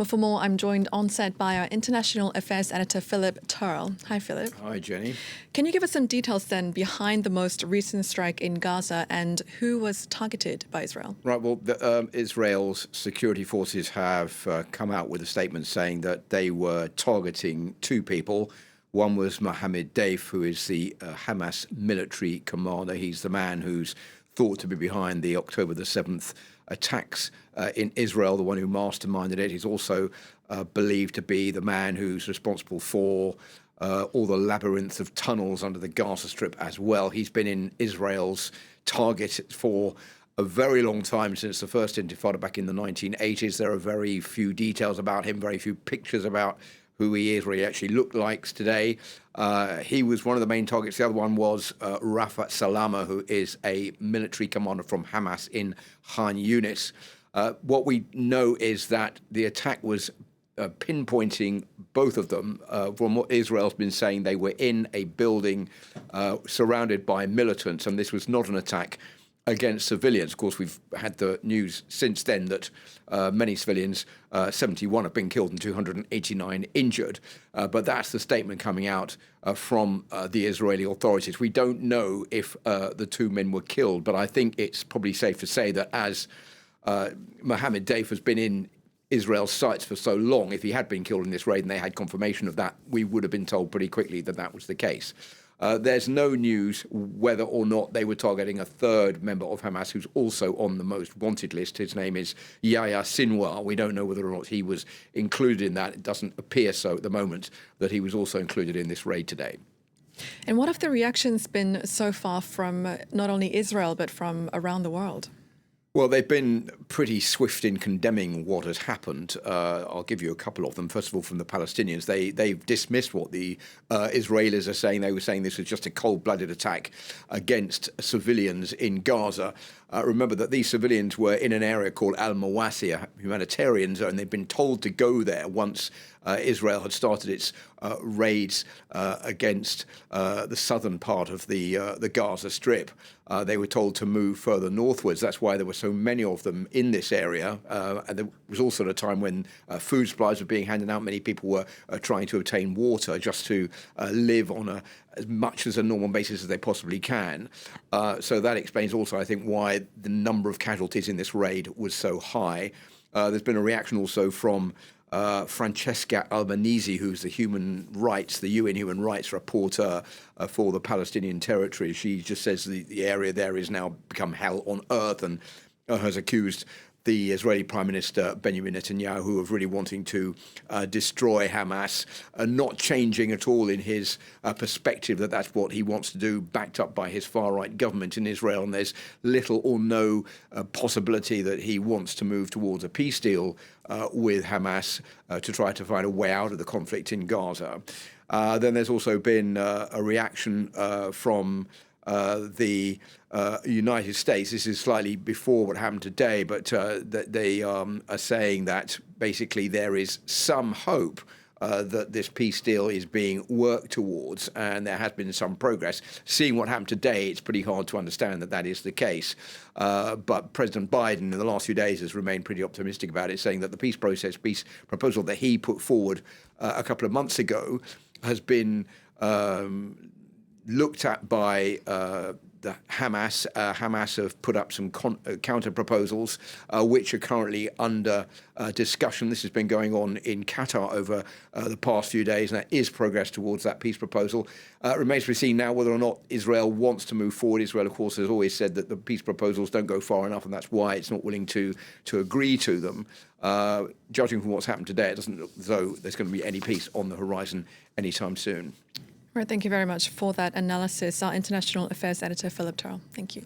But for more, I'm joined on set by our International Affairs Editor, Philip Turle. Hi, Philip. Hi, Jenny. Can you give us some details then behind the most recent strike in Gaza and who was targeted by Israel? Right, well, Israel's security forces have come out with a statement saying that they were targeting two people. One was Mohammed Deif, who is the Hamas military commander. He's the man who's thought to be behind the October the 7th attacks in Israel, the one who masterminded it. He's also believed to be the man who's responsible for all the labyrinth of tunnels under the Gaza Strip as well. He's been in Israel's target for a very long time, since the first Intifada back in the 1980s. There are very few details about him, very few pictures about who he is, what he actually looked like today. He was one of the main targets. The other one was Rafa Salama, who is a military commander from Hamas in Khan Younis. What we know is that the attack was pinpointing both of them. From what Israel's been saying, they were in a building surrounded by militants, and this was not an attack against civilians. Of course, we've had the news since then that many civilians, 71 have been killed and 289 injured. But that's the statement coming out from the Israeli authorities. We don't know if the two men were killed, but I think it's probably safe to say that as Mohammed Deif has been in Israel's sights for so long, if he had been killed in this raid and they had confirmation of that, we would have been told pretty quickly that that was the case. There's no news whether or not they were targeting a third member of Hamas who's also on the most wanted list. His name is Yahya Sinwar. We don't know whether or not he was included in that. It doesn't appear so at the moment that he was also included in this raid today. And what have the reactions been so far from not only Israel but from around the world? Well, they've been pretty swift in condemning what has happened. I'll give you a couple of them. First of all, from the Palestinians, they've dismissed what the Israelis are saying. They were saying this was just a cold-blooded attack against civilians in Gaza. Remember that these civilians were in an area called Al-Mawasi, a humanitarian zone. They've been told to go there once Israel had started its raids against the southern part of the Gaza Strip. They were told to move further northwards. That's why there were so many of them in this area. And there was also a time when food supplies were being handed out. Many people were trying to obtain water just to live on as much as a normal basis as they possibly can. So that explains also, I think, why the number of casualties in this raid was so high. There's been a reaction also from Francesca Albanese, who's the UN human rights rapporteur for the Palestinian territory. She just says the area there is now become hell on earth, and has accused the Israeli Prime Minister Benjamin Netanyahu of really wanting to destroy Hamas, not changing at all in his perspective that that's what he wants to do, backed up by his far-right government in Israel. And there's little or no possibility that he wants to move towards a peace deal with Hamas to try to find a way out of the conflict in Gaza. Then there's also been a reaction from the United States. This is slightly before what happened today, but they are saying that basically there is some hope that this peace deal is being worked towards, and there has been some progress. Seeing what happened today, it's pretty hard to understand that that is the case. But President Biden in the last few days has remained pretty optimistic about it, saying that the peace proposal that he put forward a couple of months ago has been looked at by the Hamas. Hamas have put up some counter proposals, which are currently under discussion. This has been going on in Qatar over the past few days, and there is progress towards that peace proposal. It remains to be seen now whether or not Israel wants to move forward. Israel, of course, has always said that the peace proposals don't go far enough, and that's why it's not willing to agree to them. Judging from what's happened today, it doesn't look as though there's going to be any peace on the horizon anytime soon. Right, thank you very much for that analysis. Our International Affairs Editor, Philip Turle. Thank you.